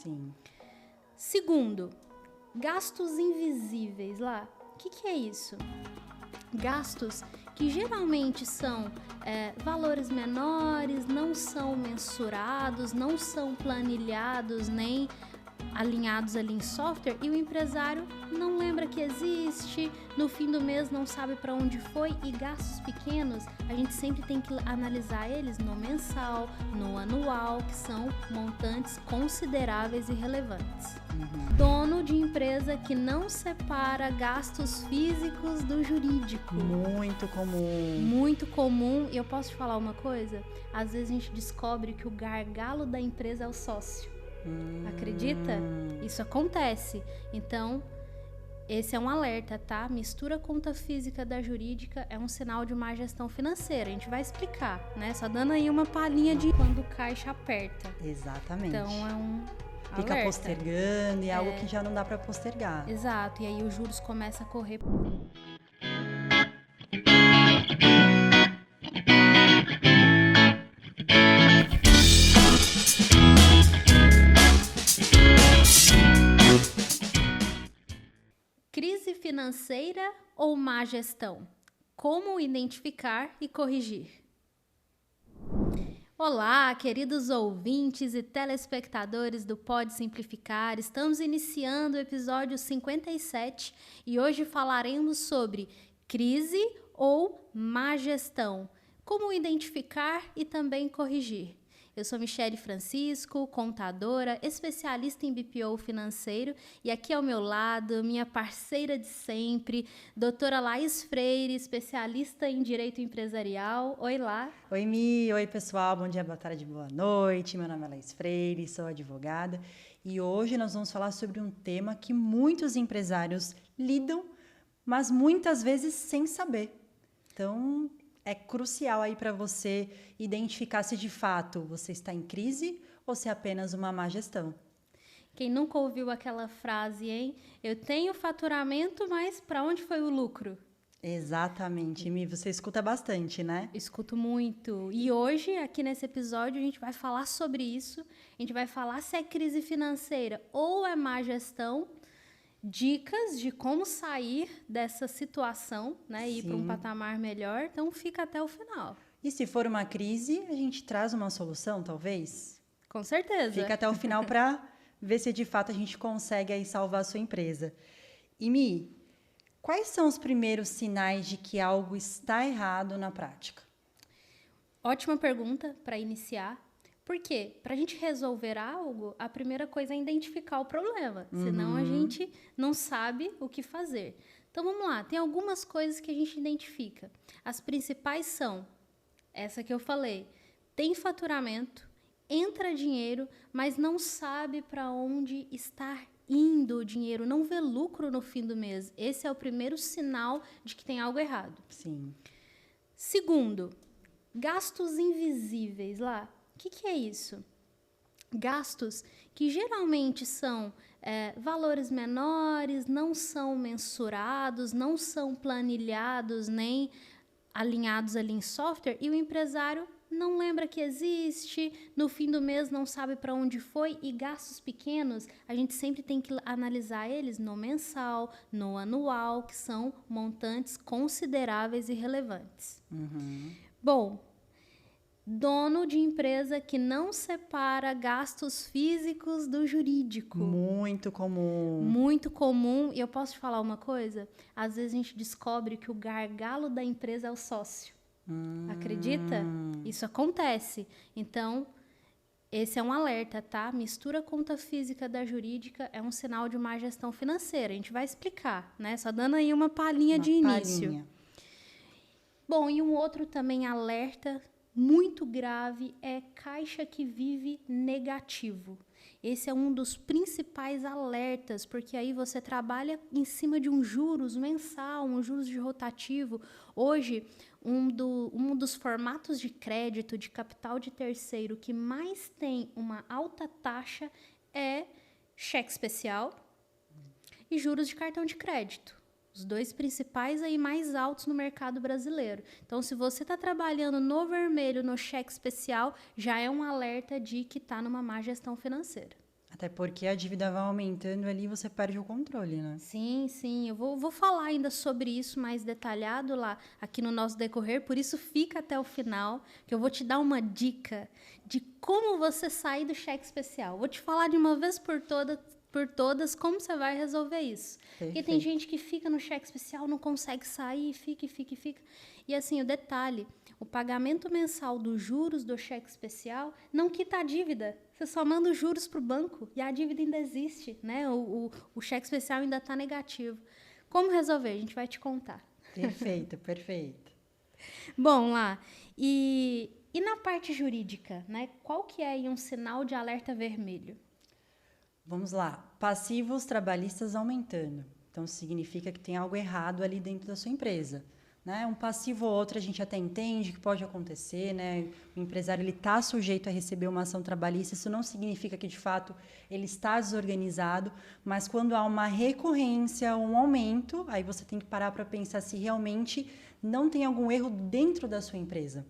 Sim. Segundo, gastos invisíveis lá. O que é isso? Gastos que geralmente são valores menores, não são mensurados, não são planilhados, nem alinhados ali em software, e o empresário não lembra que existe, no fim do mês não sabe para onde foi. E gastos pequenos, a gente sempre tem que analisar eles no mensal, no anual, que são montantes consideráveis e relevantes. Dono de empresa que não separa gastos físicos do jurídico. Muito comum. Muito comum. E eu posso te falar uma coisa? Às vezes a gente descobre que o gargalo da empresa é o sócio. Acredita? Isso acontece. Então, esse é um alerta, tá? Mistura conta física da jurídica é um sinal de má gestão financeira. A gente vai explicar, né? Só dando aí uma palhinha de quando o caixa aperta. Exatamente. Então, é um Fica alerta. postergando e é algo que já não dá para postergar. Exato. E aí os juros começam a correr. Crise financeira ou má gestão? Como identificar e corrigir? Olá, queridos ouvintes e telespectadores do Pode Simplificar. Estamos iniciando o episódio 57 e hoje falaremos sobre crise ou má gestão. Como identificar e também corrigir. Eu sou Michele Francisco, contadora, especialista em BPO financeiro, e aqui ao meu lado, minha parceira de sempre, doutora Laís Freire, especialista em direito empresarial. Oi, Lá. Oi, Mi. Oi, pessoal. Bom dia, boa tarde, boa noite. Meu nome é Laís Freire, sou advogada, e hoje nós vamos falar sobre um tema que muitos empresários lidam, mas muitas vezes sem saber. Então, é crucial aí para você identificar se de fato você está em crise ou se é apenas uma má gestão. Quem nunca ouviu aquela frase, hein? Eu tenho faturamento, mas para onde foi o lucro? Exatamente, Mi. Você escuta bastante, né? Escuto muito. E hoje, aqui nesse episódio, a gente vai falar sobre isso. A gente vai falar se é crise financeira ou é má gestão. Dicas de como sair dessa situação, né? E ir para um patamar melhor. Então, fica até o final. E se for uma crise, a gente traz uma solução, talvez? Com certeza. Fica até o final para ver se de fato a gente consegue aí salvar a sua empresa. E, Mi, quais são os primeiros sinais de que algo está errado na prática? Ótima pergunta para iniciar. Por quê? Para a gente resolver algo, a primeira coisa é identificar o problema. Senão a gente não sabe o que fazer. Então vamos lá, tem algumas coisas que a gente identifica. As principais são, essa que eu falei, tem faturamento, entra dinheiro, mas não sabe para onde está indo o dinheiro, não vê lucro no fim do mês. Esse é o primeiro sinal de que tem algo errado. Sim. Segundo, gastos invisíveis lá. O que é isso? Gastos que geralmente são valores menores, não são mensurados, não são planilhados, nem alinhados ali em software, e o empresário não lembra que existe, no fim do mês não sabe para onde foi. E gastos pequenos, a gente sempre tem que analisar eles no mensal, no anual, que são montantes consideráveis e relevantes. Bom, dono de empresa que não separa gastos físicos do jurídico. Muito comum. Muito comum. E eu posso te falar uma coisa? Às vezes a gente descobre que o gargalo da empresa é o sócio. Acredita? Isso acontece. Então, esse é um alerta, tá? Mistura conta física da jurídica é um sinal de má gestão financeira. A gente vai explicar, né? Só dando aí uma palhinha de início. Bom, e um outro também alerta muito grave é caixa que vive negativo. Esse é um dos principais alertas, porque aí você trabalha em cima de um juros mensal, um juros de rotativo. Hoje, um dos formatos de crédito, de capital de terceiro, que mais tem uma alta taxa é cheque especial e juros de cartão de crédito. Os dois principais aí mais altos no mercado brasileiro. Então, se você está trabalhando no vermelho, no cheque especial, já é um alerta de que está numa má gestão financeira. Até porque a dívida vai aumentando ali e você perde o controle, né? Sim, sim. Eu vou falar ainda sobre isso mais detalhado lá aqui no nosso decorrer, por isso fica até o final, que eu vou te dar uma dica de como você sair do cheque especial. Vou te falar de uma vez por todas como você vai resolver isso. Porque tem Perfeito. gente que fica no cheque especial, não consegue sair, fica. E assim, o detalhe, o pagamento mensal dos juros do cheque especial não quita a dívida. Você só manda os juros para o banco e a dívida ainda existe, né? O cheque especial ainda está negativo. Como resolver? A gente vai te contar. Perfeito, perfeito. Bom, lá. E na parte jurídica, né? Qual que é aí um sinal de alerta vermelho? Vamos lá. Passivos trabalhistas aumentando. Então, significa que tem algo errado ali dentro da sua empresa. Né? Um passivo ou outro a gente até entende que pode acontecer, né? O empresário ele está sujeito a receber uma ação trabalhista, isso não significa que de fato ele está desorganizado, mas quando há uma recorrência, um aumento, aí você tem que parar para pensar se realmente não tem algum erro dentro da sua empresa.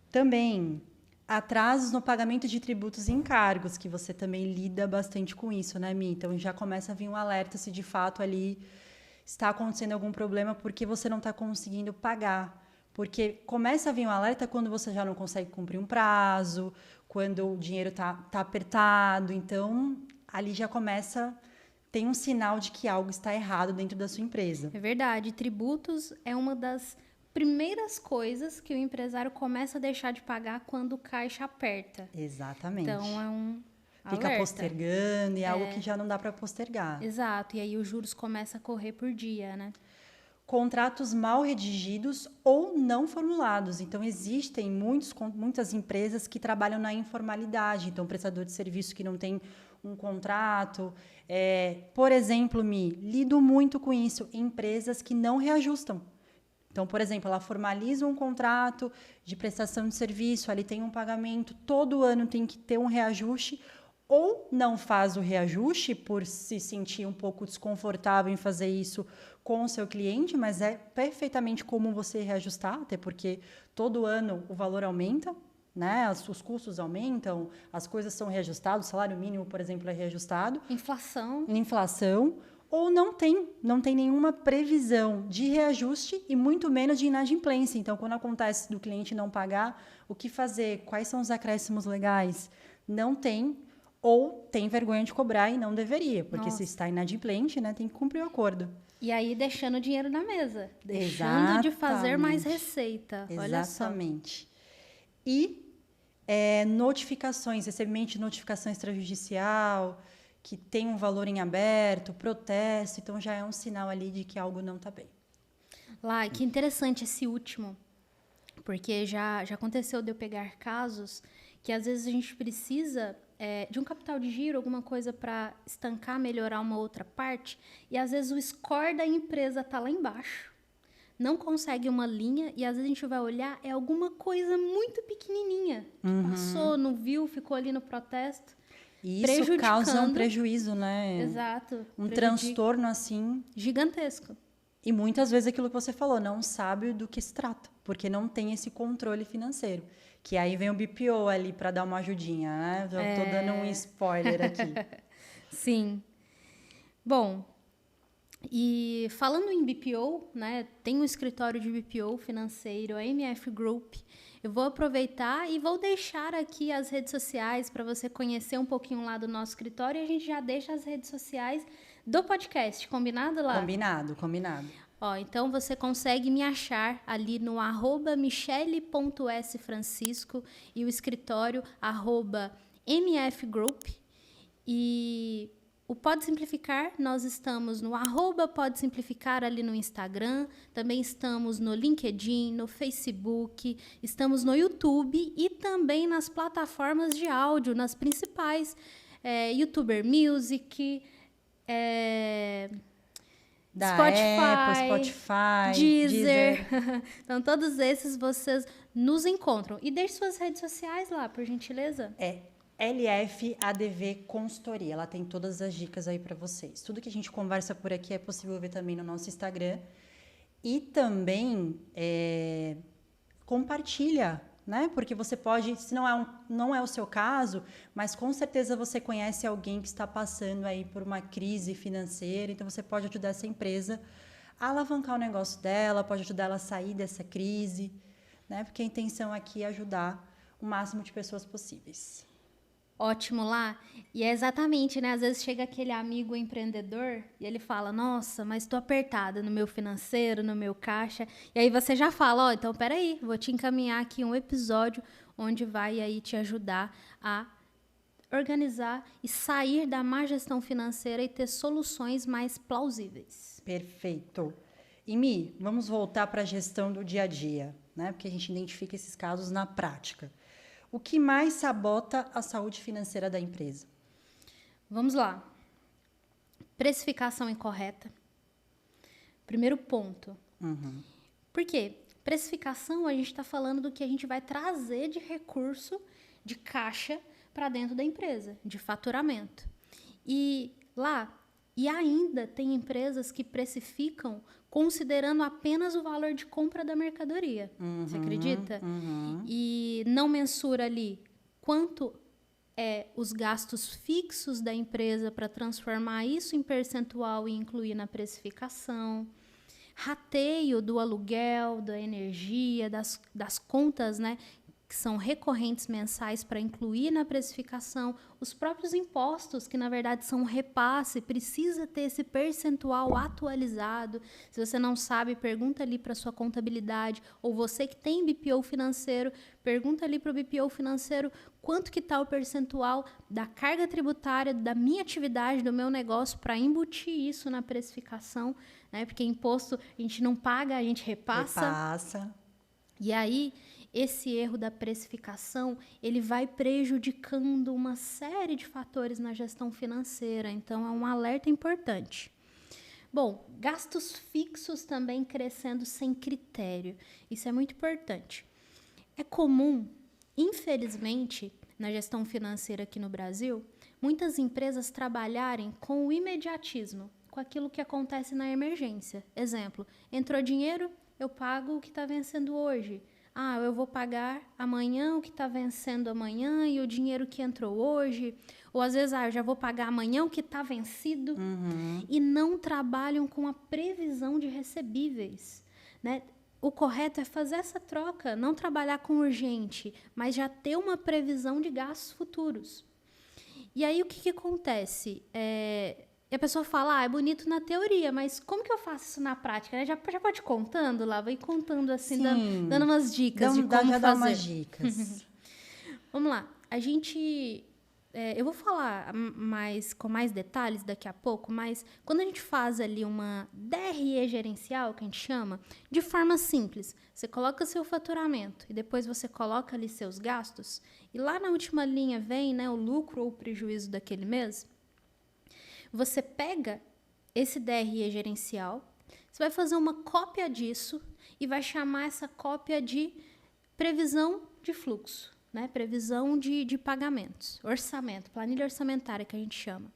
Também atrasos no pagamento de tributos e encargos, que você também lida bastante com isso, né, Mi? Então já começa a vir um alerta se de fato ali está acontecendo algum problema porque você não está conseguindo pagar. Porque começa a vir um alerta quando você já não consegue cumprir um prazo, quando o dinheiro está apertado. Então, ali já começa, tem um sinal de que algo está errado dentro da sua empresa. É verdade, tributos é uma das primeiras coisas que o empresário começa a deixar de pagar quando o caixa aperta. Exatamente. Então, é um Fica alerta. postergando e é algo que já não dá para postergar. Exato, e aí os juros começam a correr por dia, né? Contratos mal redigidos ou não formulados. Então, existem muitas empresas que trabalham na informalidade. Então, prestador de serviço que não tem um contrato. Por exemplo, lido muito com isso. Empresas que não reajustam. Então, por exemplo, ela formaliza um contrato de prestação de serviço, ali tem um pagamento, todo ano tem que ter um reajuste, ou não faz o reajuste por se sentir um pouco desconfortável em fazer isso com o seu cliente, mas é perfeitamente comum você reajustar, até porque todo ano o valor aumenta, né? Os custos aumentam, as coisas são reajustadas, o salário mínimo, por exemplo, é reajustado. Inflação. Ou não tem nenhuma previsão de reajuste e muito menos de inadimplência. Então, quando acontece do cliente não pagar, o que fazer? Quais são os acréscimos legais? Não tem, ou tem vergonha de cobrar e não deveria, porque se está inadimplente, né, tem que cumprir o acordo. E aí deixando o dinheiro na mesa, deixando de fazer mais receita. Olha só. Exatamente. E notificações, recebimento de notificação extrajudicial, que tem um valor em aberto, protesto, então já é um sinal ali de que algo não está bem. Lá, que interessante esse último, porque já aconteceu de eu pegar casos que às vezes a gente precisa de um capital de giro, alguma coisa para estancar, melhorar uma outra parte, e às vezes o score da empresa está lá embaixo, não consegue uma linha, e às vezes a gente vai olhar, é alguma coisa muito pequenininha, que passou, não viu, ficou ali no protesto. E isso causa um prejuízo, né? Exato. Um transtorno, assim... gigantesco. E muitas vezes aquilo que você falou, não sabe do que se trata, porque não tem esse controle financeiro. Que aí vem o BPO ali para dar uma ajudinha, né? Já estou dando um spoiler aqui. Sim. Bom, e falando em BPO, né? Tem um escritório de BPO financeiro, a MF Group. Eu vou aproveitar e vou deixar aqui as redes sociais para você conhecer um pouquinho lá do nosso escritório, e a gente já deixa as redes sociais do podcast, combinado lá? Combinado. Ó, então você consegue me achar ali no @michele.sfrancisco e o escritório @mfgroup. E o Pode Simplificar, nós estamos no @Pode Simplificar ali no Instagram, também estamos no LinkedIn, no Facebook, estamos no YouTube e também nas plataformas de áudio, nas principais, YouTuber Music, da Spotify, Deezer. Então, todos esses vocês nos encontram. E deixe suas redes sociais lá, por gentileza. LFADV Consultoria. Ela tem todas as dicas aí para vocês. Tudo que a gente conversa por aqui é possível ver também no nosso Instagram. E também compartilha né? Porque você pode, se não é o seu caso, mas com certeza você conhece alguém que está passando aí por uma crise financeira, então você pode ajudar essa empresa a alavancar o negócio dela, pode ajudar ela a sair dessa crise, né? Porque a intenção aqui é ajudar o máximo de pessoas possíveis. Ótimo lá. E é exatamente, né? Às vezes chega aquele amigo empreendedor e ele fala, nossa, mas estou apertada no meu financeiro, no meu caixa. E aí você já fala, ó, então peraí, vou te encaminhar aqui um episódio onde vai aí te ajudar a organizar e sair da má gestão financeira e ter soluções mais plausíveis. Perfeito. E Mi, vamos voltar para a gestão do dia a dia, né? Porque a gente identifica esses casos na prática. O que mais sabota a saúde financeira da empresa? Vamos lá. Precificação incorreta. Primeiro ponto. Por quê? Precificação, a gente está falando do que a gente vai trazer de recurso, de caixa, para dentro da empresa, de faturamento. E ainda tem empresas que precificam considerando apenas o valor de compra da mercadoria. Você acredita? E não mensura ali quanto é os gastos fixos da empresa para transformar isso em percentual e incluir na precificação. Rateio do aluguel, da energia, das contas, né, que são recorrentes mensais para incluir na precificação, os próprios impostos, que na verdade são um repasse, precisa ter esse percentual atualizado. Se você não sabe, pergunta ali para a sua contabilidade, ou você que tem BPO financeiro, pergunta ali para o BPO financeiro quanto que está o percentual da carga tributária da minha atividade, do meu negócio, para embutir isso na precificação, né? Porque imposto a gente não paga, a gente repassa. E aí, esse erro da precificação, ele vai prejudicando uma série de fatores na gestão financeira. Então, é um alerta importante. Bom, gastos fixos também crescendo sem critério. Isso é muito importante. É comum, infelizmente, na gestão financeira aqui no Brasil, muitas empresas trabalharem com o imediatismo, com aquilo que acontece na emergência. Exemplo, entrou dinheiro, eu pago o que está vencendo hoje. Eu vou pagar amanhã o que está vencendo amanhã e o dinheiro que entrou hoje. Ou às vezes, eu já vou pagar amanhã o que está vencido. E não trabalham com a previsão de recebíveis, né? O correto é fazer essa troca, não trabalhar com urgente, mas já ter uma previsão de gastos futuros. E aí, o que acontece? E a pessoa fala, é bonito na teoria, mas como que eu faço isso na prática? Né? Já pode ir contando lá, vai contando assim, dando umas dicas de como fazer. Dá umas dicas. Vamos lá, eu vou falar com mais detalhes daqui a pouco, mas quando a gente faz ali uma DRE gerencial, que a gente chama, de forma simples, você coloca seu faturamento e depois você coloca ali seus gastos, e lá na última linha vem, né, o lucro ou o prejuízo daquele mês. Você pega esse DRE gerencial, você vai fazer uma cópia disso e vai chamar essa cópia de previsão de fluxo, né? Previsão de pagamentos, orçamento, planilha orçamentária que a gente chama.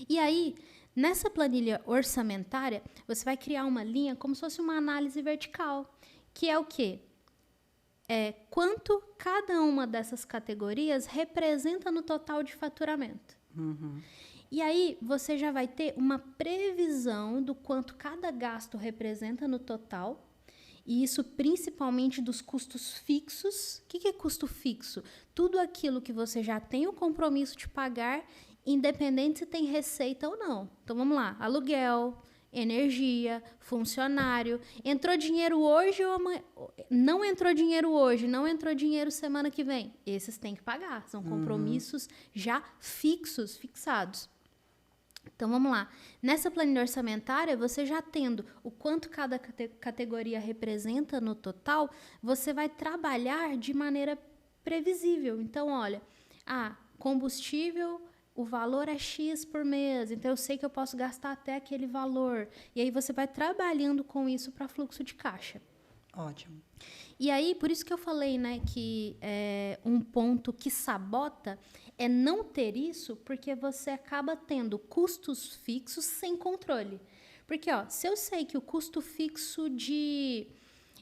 E aí, nessa planilha orçamentária, você vai criar uma linha como se fosse uma análise vertical, que é o quê? Quanto cada uma dessas categorias representa no total de faturamento. E aí, você já vai ter uma previsão do quanto cada gasto representa no total, e isso principalmente dos custos fixos. O que é custo fixo? Tudo aquilo que você já tem o compromisso de pagar, independente se tem receita ou não. Então, vamos lá. Aluguel, energia, funcionário. Entrou dinheiro hoje ou amanhã? Não entrou dinheiro hoje, não entrou dinheiro semana que vem. Esses tem que pagar. São compromissos já fixados. Então, vamos lá. Nessa planilha orçamentária, você já tendo o quanto cada categoria representa no total, você vai trabalhar de maneira previsível. Então, olha, combustível, o valor é X por mês, então eu sei que eu posso gastar até aquele valor. E aí você vai trabalhando com isso para fluxo de caixa. Ótimo. E aí, por isso que eu falei, né, que um ponto que sabota é não ter isso, porque você acaba tendo custos fixos sem controle. Porque, se eu sei que o custo fixo de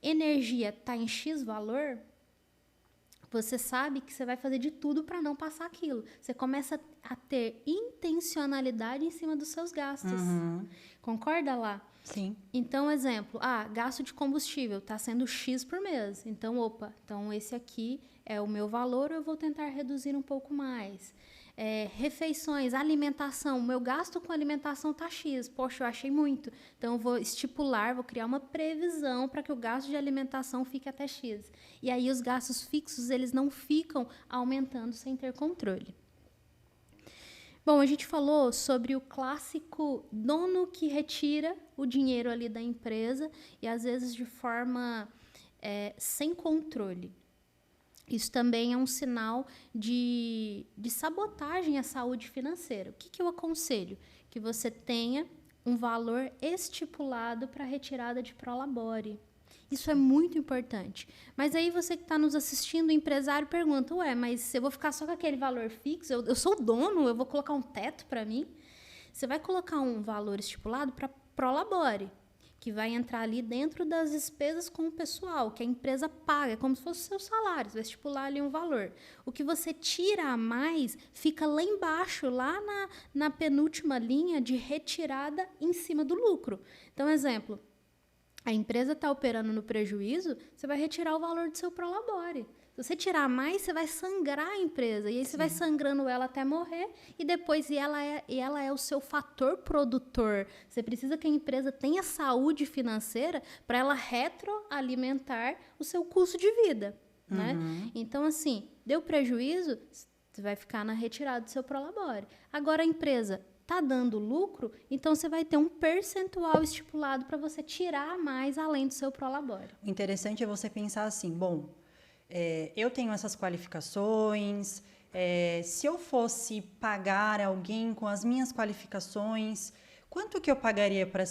energia está em X valor, você sabe que você vai fazer de tudo para não passar aquilo. Você começa a ter intencionalidade em cima dos seus gastos. Concorda lá? Sim. Então, exemplo, gasto de combustível está sendo X por mês. Então, então esse aqui é o meu valor, eu vou tentar reduzir um pouco mais. Refeições, alimentação, meu gasto com alimentação tá X, poxa, eu achei muito. Então, eu vou estipular, vou criar uma previsão para que o gasto de alimentação fique até X. E aí, os gastos fixos, eles não ficam aumentando sem ter controle. Bom, a gente falou sobre o clássico dono que retira o dinheiro ali da empresa e, às vezes, de forma sem controle. Isso também é um sinal de sabotagem à saúde financeira. O que eu aconselho? Que você tenha um valor estipulado para retirada de prolabore. Isso é muito importante. Mas aí você que está nos assistindo, o empresário, pergunta, mas eu vou ficar só com aquele valor fixo? Eu sou o dono, eu vou colocar um teto para mim? Você vai colocar um valor estipulado para prolabore, que vai entrar ali dentro das despesas com o pessoal, que a empresa paga, como se fosse o seu salário, você vai estipular ali um valor. O que você tira a mais fica lá embaixo, lá na penúltima linha de retirada em cima do lucro. Então, exemplo, a empresa está operando no prejuízo, você vai retirar o valor do seu prolabore. Se você tirar mais, você vai sangrar a empresa. E aí você vai sangrando ela até morrer. E depois, ela é o seu fator produtor. Você precisa que a empresa tenha saúde financeira para ela retroalimentar o seu custo de vida. Né? Então, assim, deu prejuízo, você vai ficar na retirada do seu prolabore. Agora, a empresa está dando lucro, então você vai ter um percentual estipulado para você tirar mais além do seu prolabore. O interessante é você pensar assim, bom, eu tenho essas qualificações, se eu fosse pagar alguém com as minhas qualificações, quanto que eu pagaria para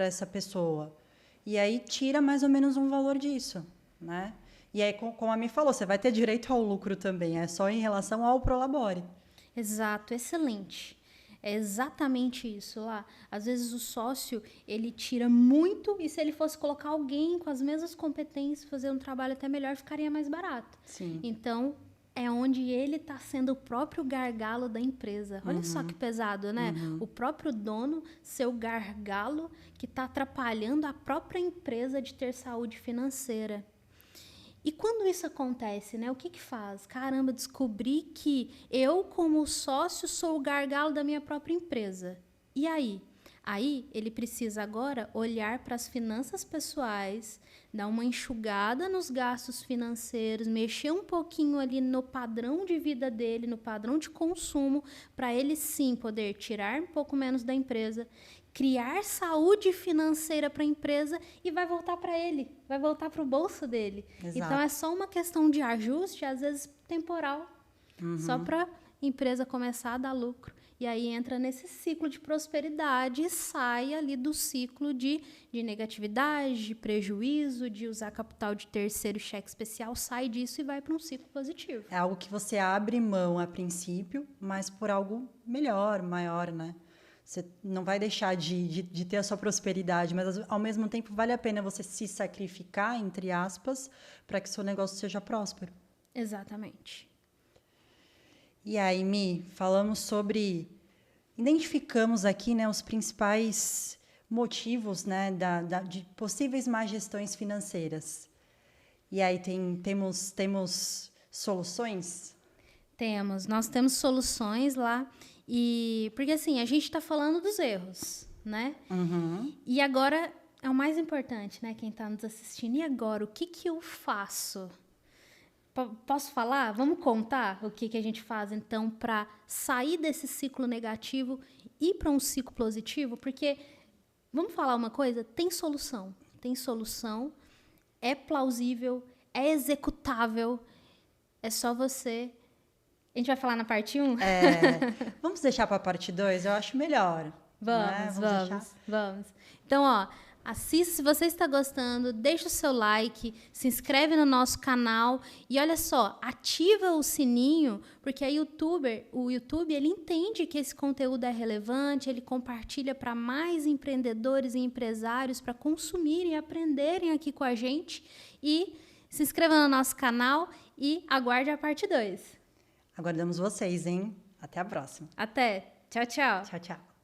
essa pessoa? E aí tira mais ou menos um valor disso, né? E aí, como a Mi falou, você vai ter direito ao lucro também, é só em relação ao prolabore. Exato, excelente. É exatamente isso lá. Às vezes o sócio, ele tira muito e se ele fosse colocar alguém com as mesmas competências, fazer um trabalho até melhor, ficaria mais barato. Sim. Então, é onde ele está sendo o próprio gargalo da empresa. Olha só que pesado, né? O próprio dono ser o gargalo que está atrapalhando a própria empresa de ter saúde financeira. E quando isso acontece, né? O que faz? Caramba, descobri que eu, como sócio, sou o gargalo da minha própria empresa. E aí? Aí, ele precisa agora olhar para as finanças pessoais, dar uma enxugada nos gastos financeiros, mexer um pouquinho ali no padrão de vida dele, no padrão de consumo, para ele sim poder tirar um pouco menos da empresa, criar saúde financeira para a empresa e vai voltar para ele, vai voltar para o bolso dele. Exato. Então, é só uma questão de ajuste, às vezes temporal, só para a empresa começar a dar lucro. E aí entra nesse ciclo de prosperidade e sai ali do ciclo de negatividade, de prejuízo, de usar capital de terceiro, cheque especial, sai disso e vai para um ciclo positivo. É algo que você abre mão a princípio, mas por algo melhor, maior, né? Você não vai deixar de ter a sua prosperidade, mas ao mesmo tempo vale a pena você se sacrificar, entre aspas, para que seu negócio seja próspero. Exatamente. E aí, Mi, falamos sobre... Identificamos aqui, né, os principais motivos, né, de possíveis más gestões financeiras. E aí temos soluções? Nós temos soluções lá. E porque assim, a gente está falando dos erros, né? E agora é o mais importante, né? Quem está nos assistindo. E agora, o que eu faço? Posso falar? Vamos contar o que a gente faz, então, para sair desse ciclo negativo e ir para um ciclo positivo? Porque, vamos falar uma coisa? Tem solução. Tem solução. É plausível. É executável. É só você... A gente vai falar na parte 1? Vamos deixar para a parte 2? Eu acho melhor. Vamos. Então, ó, assista, se você está gostando, deixa o seu like, se inscreve no nosso canal e olha só, ativa o sininho, porque o YouTube, ele entende que esse conteúdo é relevante, ele compartilha para mais empreendedores e empresários para consumirem e aprenderem aqui com a gente. E se inscreva no nosso canal e aguarde a parte 2. Aguardamos vocês, hein? Até a próxima. Até. Tchau, tchau. Tchau, tchau.